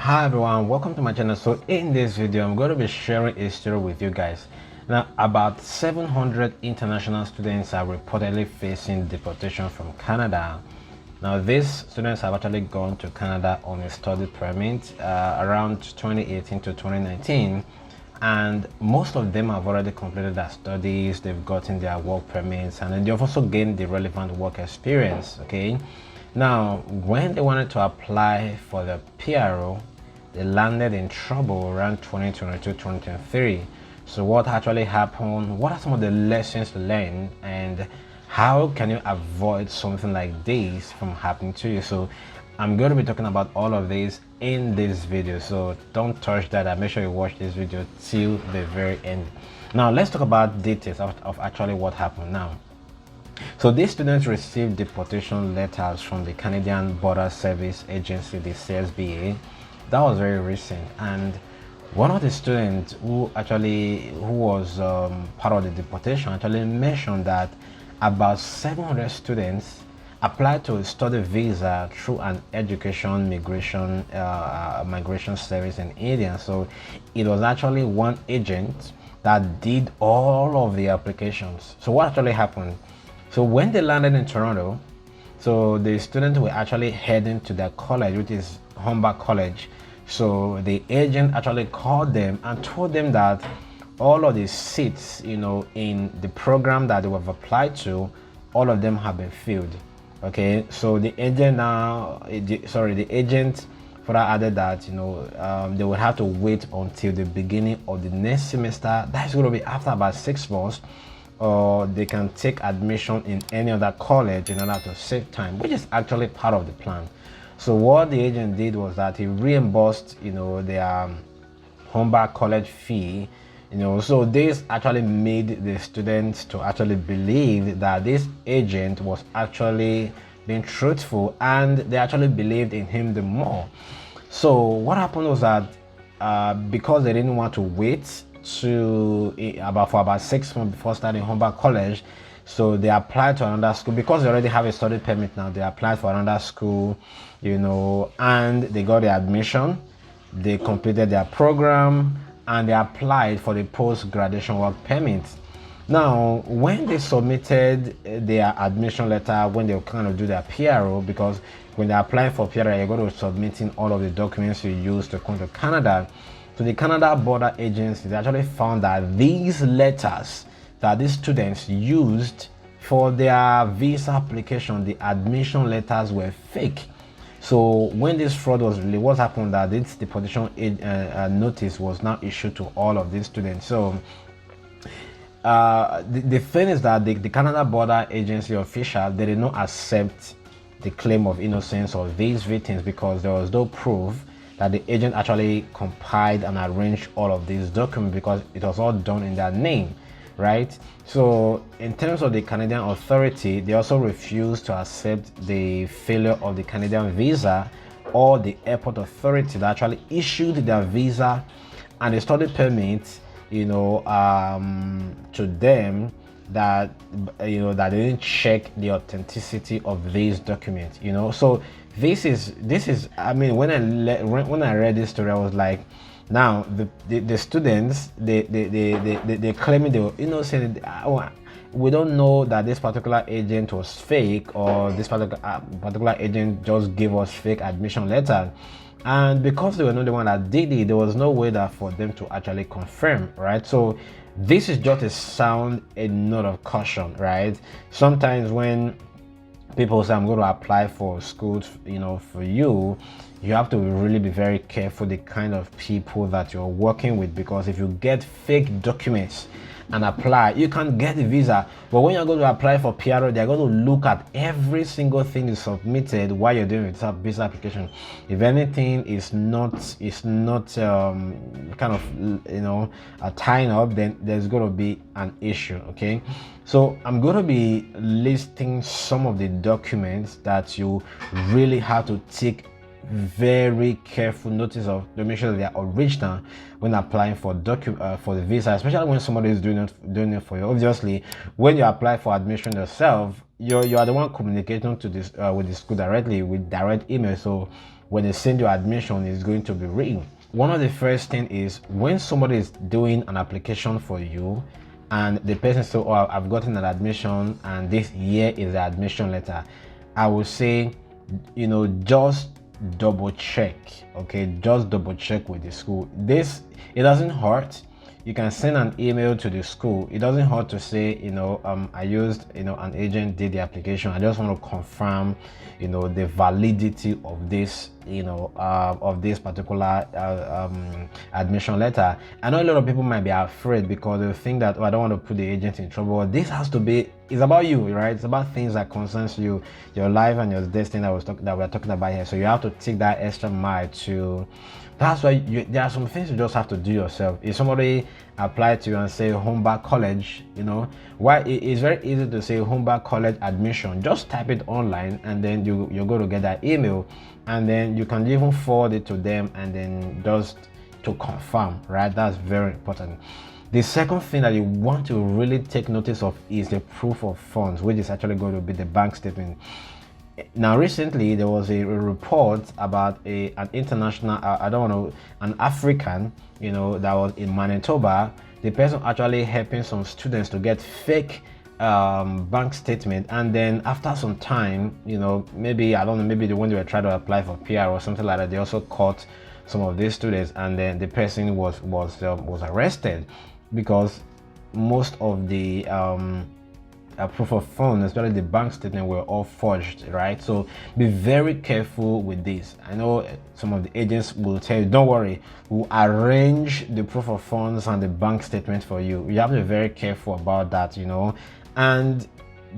Hi everyone, welcome to my channel. So in this video I'm going to be sharing a story with you guys. Now about 700 international students are reportedly facing deportation from Canada. Now these students have actually gone to Canada on a study permit around 2018 to 2019, and most of them have already completed their studies, they've gotten their work permits, and then they've also gained the relevant work experience. Okay, now when they wanted to apply for the PRO, they landed in trouble around 2022-2023. So what actually happened? What are some of the lessons learned, and how can you avoid something like this from happening to you? So I'm going to be talking about all of this in this video, so don't touch that and make sure you watch this video till the very end. Now let's talk about details of actually what happened. Now, so these students received deportation letters from the Canadian Border Service Agency, the CSBA. That was very recent, and one of the students who was part of the deportation actually mentioned that about 700 students applied to a study visa through an education migration service in India. So it was actually one agent that did all of the applications. So what actually happened? So when they landed in Toronto, so the students were actually heading to their college, which is Humber College. So the agent actually called them and told them that all of the seats, in the program that they have applied to, all of them have been filled. Okay, so the agent further added that they would have to wait until the beginning of the next semester. That's going to be after about 6 months, or they can take admission in any other college in order to save time, which is actually part of the plan. So what the agent did was that he reimbursed, their Humber College fee, so this actually made the students to actually believe that this agent was actually being truthful, and they actually believed in him the more. So what happened was that because they didn't want to wait for about 6 months before starting Humber College, so they applied to another school. Because they already have a study permit now, they applied for another school, and they got the admission, they completed their program, and they applied for the post-graduation work permit. Now, when they submitted their admission letter, when they kind of do their PRO, because when they apply for PRO, you're going to submitting all of the documents you use to come to Canada. So the Canada Border Agency, they actually found that these letters that these students used for their visa application, the admission letters were fake. So when this fraud was released, what happened that this deportation notice was now issued to all of these students. So the thing is that the Canada Border Agency official, they did not accept the claim of innocence of these victims, because there was no proof that the agent actually compiled and arranged all of these documents, because it was all done in their name, right? So in terms of the Canadian authority, they also refused to accept the failure of the Canadian visa or the airport authority that actually issued their visa and the study permit, to them, that that they didn't check the authenticity of these documents. So this is I mean, when I read this story, I was like, now the students, they claiming they were innocent. We don't know that this particular agent was fake, or this particular agent just gave us fake admission letter. And because they were not the one that did it, there was no way that for them to actually confirm, right? So this is just a note of caution, right? Sometimes when people say, I'm going to apply for schools, for you have to really be very careful the kind of people that you're working with, because if you get fake documents and apply, you can get the visa, but when you're going to apply for PRO, they're going to look at every single thing you submitted while you're doing this visa application. If anything is not kind of tying up, then there's going to be an issue. Okay, so I'm going to be listing some of the documents that you really have to take very careful notice of, to make sure that they are original when applying for the visa, especially when somebody is doing it for you. Obviously, when you apply for admission yourself, you are the one communicating to this with the school directly with direct email. So when they send your admission is going to be real. One of the first thing is when somebody is doing an application for you and the person says, oh, I've gotten an admission and this year is the admission letter, I would say, you know, just double check. Okay, just double check with the school. It doesn't hurt. You can send an email to the school. It doesn't hurt to say, you know, I used, you know, an agent did the application. I just want to confirm, you know, the validity of this, you know, of this particular admission letter. I know a lot of people might be afraid because they think that, oh, I don't want to put the agent in trouble. This has to be, it's about you, right? It's about things that concerns you, your life and your destiny that we're talking about here. So you have to take that extra mile to. That's why there are some things you just have to do yourself. If somebody applied to you and say Humber College, you know, why it's very easy to say Humber College admission. Just type it online and then you're going to get that email, and then you can even forward it to them and then just to confirm, right? That's very important. The second thing that you want to really take notice of is the proof of funds, which is actually going to be the bank statement. Now, recently there was a report about an international, an African, you know, that was in Manitoba. The person actually helping some students to get fake bank statement, and then after some time, you know, maybe when they were trying to apply for PR or something like that, they also caught some of these students, and then the person was arrested because most of the proof of funds, especially the bank statement, were all forged, right? So be very careful with this. I know some of the agents will tell you, don't worry, we'll arrange the proof of funds and the bank statement for you. You have to be very careful about that, you know. And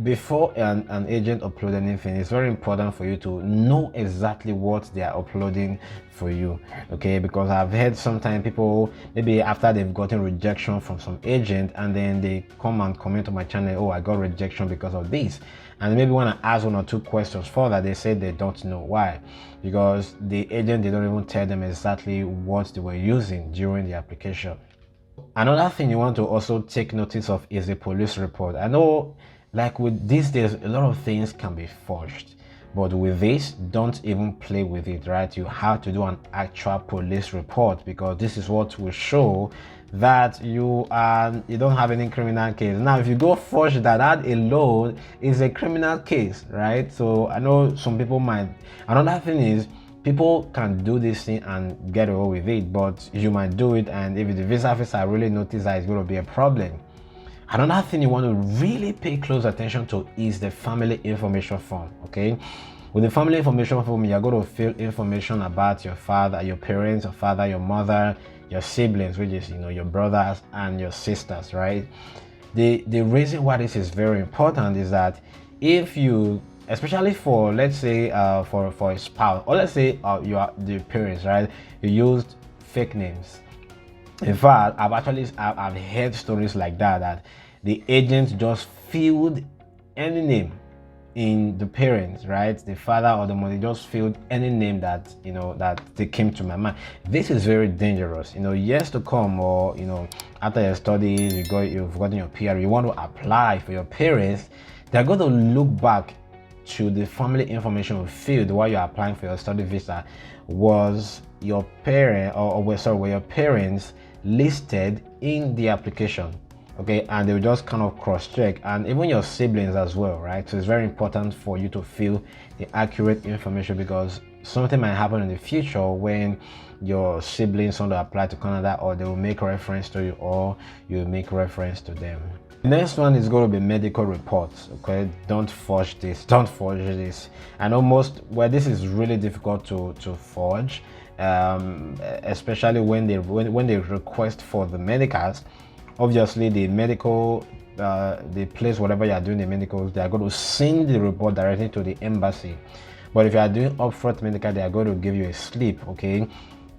before an agent upload anything, it's very important for you to know exactly what they are uploading for you, okay? Because I've heard sometimes people, maybe after they've gotten rejection from some agent, and then they come and comment on my channel, oh, I got rejection because of this, and maybe when I ask 1 or 2 questions further, they say they don't know why, because the agent, they don't even tell them exactly what they were using during the application. Another thing you want to also take notice of is a police report. I know, like with these days, a lot of things can be forged, but with this, don't even play with it, right? You have to do an actual police report, because this is what will show that you don't have any criminal case. Now, if you go forge that alone is a criminal case, right? So I know some people might. Another thing is, people can do this thing and get away with it, but you might do it, and if the visa officer really notice that, it's going to be a problem. Another thing you want to really pay close attention to is the family information form, okay? With the family information form, you're going to fill information about your father, your parents, your father, your mother, your siblings, which is, you know, your brothers and your sisters, right? The reason why this is very important is that if you, especially for, let's say, for a spouse, or let's say you are the parents, right? You used fake names. In fact, I've heard stories like that the agent just filled any name in the parents, right? The father or the mother just filled any name that, you know, that they came to my mind. This is very dangerous. You know, years to come, or, you know, after your studies, you've gotten your PR, you want to apply for your parents, they're going to look back to the family information field while you're applying for your study visa. Was your parent, were your parents listed in the application? Okay, and they will just kind of cross-check, and even your siblings as well, right? So it's very important for you to fill the accurate information, because something might happen in the future when your siblings want to apply to Canada, or they will make reference to you, or you make reference to them. The next one is going to be medical reports. Okay, don't forge this. Don't forge this. I know this is really difficult to forge, especially when they request for the medicals. Obviously, the medical, the place, whatever you are doing the medicals, they are going to send the report directly to the embassy. But if you are doing upfront medical, they are going to give you a slip. Okay,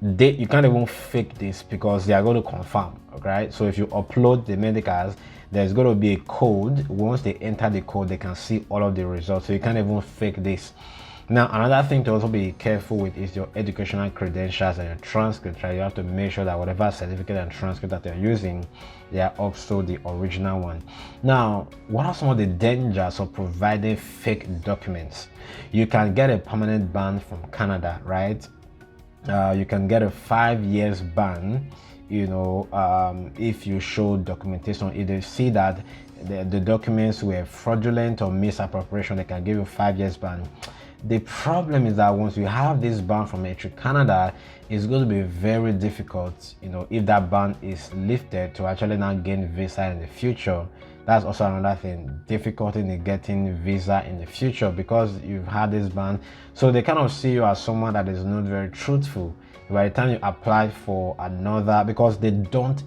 you can't even fake this, because they are going to confirm. Okay, so if you upload the medicals, there's going to be a code. Once they enter the code, they can see all of the results, so you can't even fake this. Now, another thing to also be careful with is your educational credentials and your transcript, right? You have to make sure that whatever certificate and transcript that you're using, they are also the original one. Now, what are some of the dangers of providing fake documents? You can get a permanent ban from Canada, right? You can get a 5 years ban, if you show documentation. If they see that the documents were fraudulent or misappropriation, they can give you 5 years ban. The problem is that once you have this ban from Entry Canada, it's going to be very difficult, if that ban is lifted, to actually now gain visa in the future. That's also another thing, difficulty in getting visa in the future because you've had this ban. So they kind of see you as someone that is not very truthful by the time you apply for another, because they don't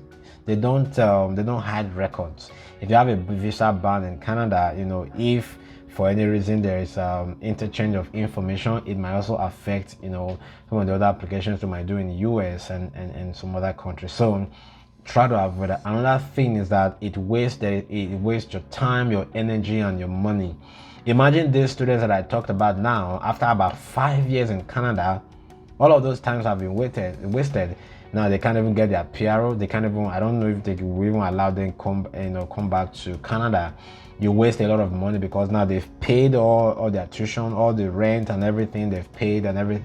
hide records. If you have a visa ban in Canada, if for any reason there is interchange of information, it might also affect some of the other applications you might do in the US and some other countries. So try to avoid that. Another thing is that it wastes your time, your energy, and your money. Imagine these students that I talked about now, after about 5 years in Canada, all of those times have been wasted. Now they can't even get their PRO. They can't even, I don't know if they will even allow them come back to Canada. You waste a lot of money because now they've paid all their tuition, all the rent and everything they've paid and everything.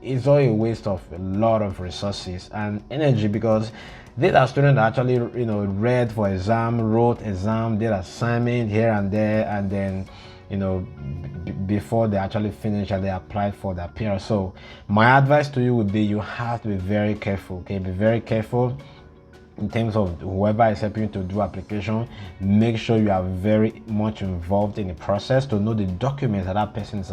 It's all a waste of a lot of resources and energy, because these are students that actually read for exam, wrote exam, did assignment here and there, and then before they actually finish and they applied for their PR. So my advice to you would be, you have to be very careful. Okay, be very careful in terms of whoever is helping you to do application. Make sure you are very much involved in the process to know the documents that person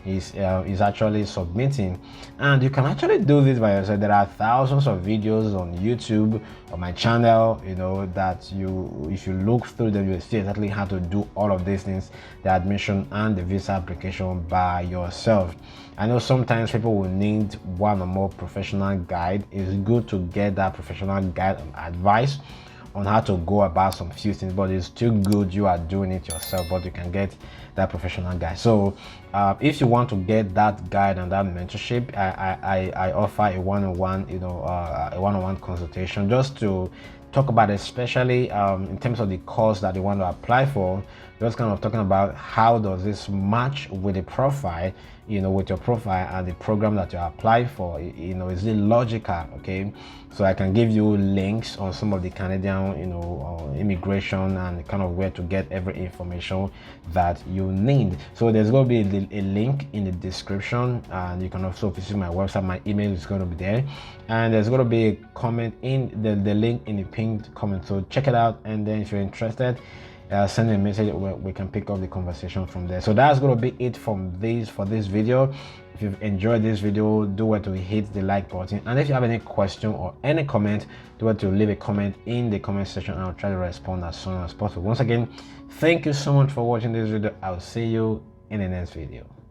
is actually submitting. And you can actually do this by yourself. There are thousands of videos on YouTube, on my channel, that if you look through them, you'll see exactly how to do all of these things, the admission and the visa application, by yourself. I know sometimes people will need one or more professional guide. It's good to get that professional guide and advice on how to go about some few things, but it's still good you are doing it yourself, but you can get that professional guide. So if you want to get that guide and that mentorship, I offer a one-on-one consultation just to talk about, especially in terms of the course that you want to apply for. Just kind of talking about how does this match with the profile, with your profile and the program that you apply for. Is it logical? Okay, so I can give you links on some of the Canadian immigration and kind of where to get every information that you need. So there's going to be a link in the description, and you can also visit my website. My email is going to be there, and there's going to be a comment in the link in the pinned comment. So check it out, and then if you're interested, send me a message where we can pick up the conversation from there. So that's going to be it for this video. If you've enjoyed this video, do it to hit the like button, and if you have any question or any comment, do it to leave a comment in the comment section, and I'll try to respond as soon as possible. Once again, thank you so much for watching this video. I'll see you in the next video.